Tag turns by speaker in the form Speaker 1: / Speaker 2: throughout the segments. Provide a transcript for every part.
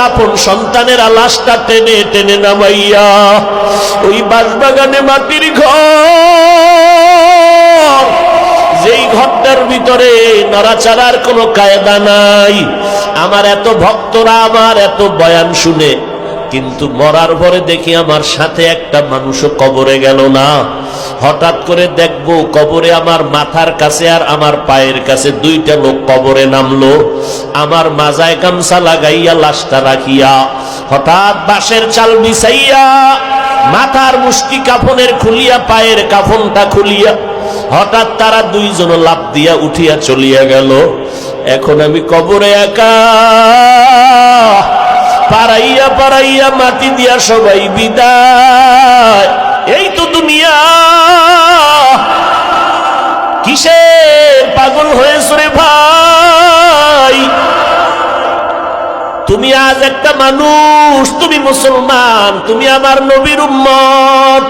Speaker 1: আপন সন্তানের লাশটা টেনে টেনে নামাইয়া ওই বাঁশবাগানে মাটির ঘর, যেই ঘরটার ভিতরে নড়াচড়ার কোনো কায়দা নাই। আমার এত ভক্তরা আমার এত বয়ান শুনে, কিন্তু মরার পরে দেখি আমার সাথে একটা মানুষও কবরে গেল না। হঠাৎ করে দেখবো কবরে আমার মাথার কাছে আর আমার পায়ের কাছে দুইটা লোক কবরে নামলো। আমার মাজায় গামছা লাগাইয়া লাশটা রাখিয়া, হঠাৎ বাঁশের চাল বিছাইয়া মাথার মুষ্টি কাফনের খুলিয়া পায়ের কাফনটা খুলিয়া হঠাৎ তারা দুইজন লাফ দিয়া উঠিয়া চলিয়া গেল। এখন আমি কবরে একা, পাড়াইয়া পাড়াইয়া মাটি দিয়া সবাই বিদায়। এই তো দুনিয়া, কিসের পাগল হয়েছো রে ভাই? তুমি আজ একটা মানুষ, তুমি মুসলমান, তুমি আমার নবীর উম্মত।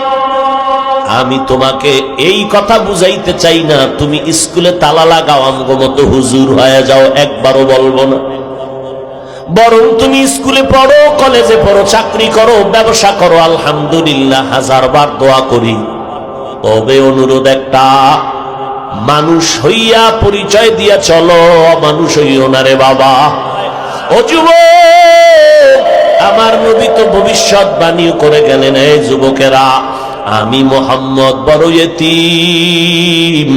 Speaker 1: আমি তোমাকে এই কথা বুঝাইতে চাই না তুমি স্কুলে তালা লাগাও আমগো মতো হুজুর হয়ে যাও, একবারও বলবো না। বরং তুমি স্কুলে পড়ো, কলেজে পড়ো, চাকরি করো, ব্যবসা করো, আলহামদুলিল্লাহ, হাজারবার দোয়া করি। তবে অনুরোধ একটা, মানুষ হইয়া পরিচয় দিয়া চলো, মানুষ হইও না রে বাবা। ও যুবক, আমার নবী তো ভবিষ্যৎবাণী করে গেলেন, এই যুবকেরা, আমি মোহাম্মদ বড় ইতিম,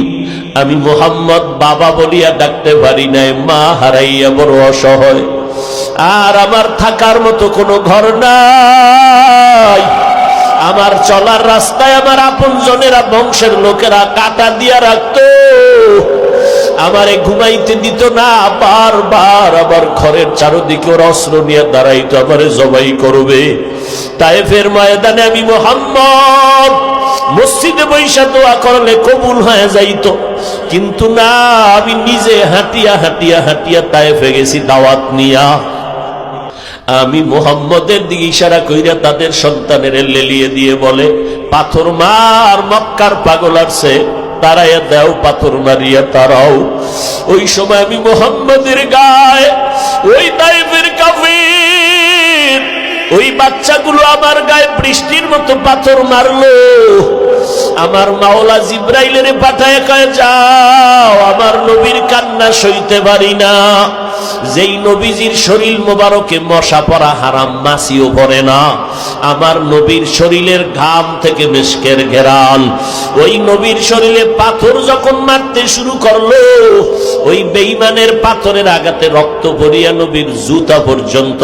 Speaker 1: আমি মোহাম্মদ বাবা বলিয়া ডাকতে পারি নাই, মা হারাইয়া বড় অসহায়, আর আমার থাকার মতো কোনো ঘর নাই। আমার চলার রাস্তায় আমার আপনজনেরা, বংশের লোকেরা কাঁটা দিয়া রাখতো, আমারে ঘুমাইতে দিত না। বারবার আবার ঘরের চারদিকে ওর অস্ত্র নিয়ে দাঁড়াইতো, আমারে জবাই করবে। তায়েফের ময়দানে আমি মোহাম্মদ মসজিদে বৈশা দোয়া করলে কবুল হয়ে যাইতো, কিন্তু না, আমি নিজে হাঁটিয়া হাঁটিয়া হাঁটিয়া তায়েফে গেছি দাওয়াত নিয়া। আমি মোহাম্মদের দিকে ইশারা কইরা তাদের সন্তানের লেলিয়ে দিয়ে বলে, পাথর মার, মক্কার পাগল আসছে, তারাইয়া দাও, পাথর মারিয়া তারাও। ওই সময় আমি মোহাম্মদের গায়ে ওই তায়েফের কাফির, ওই বাচ্চাগুলো আমার গায়ে বৃষ্টির মতো পাথর মারলো। আমার মাওলা জিব্রাইলের পাঠায় কয়, যাও, আমার নবীর কান্না সইতে পারি না। যেই নবীজির শরীর মোবারকে মশা পড়া হারাম, মাছিও পড়ে না, আমার নবীর শরীরের ঘাম থেকে মেশকের ঘেরাল, ওই নবীর শরীরে পাথর যখন মারতে শুরু করলো, ওই বেঈমানের পাথরের আঘাতে রক্ত পড়িয়া নবীর জুতা পর্যন্ত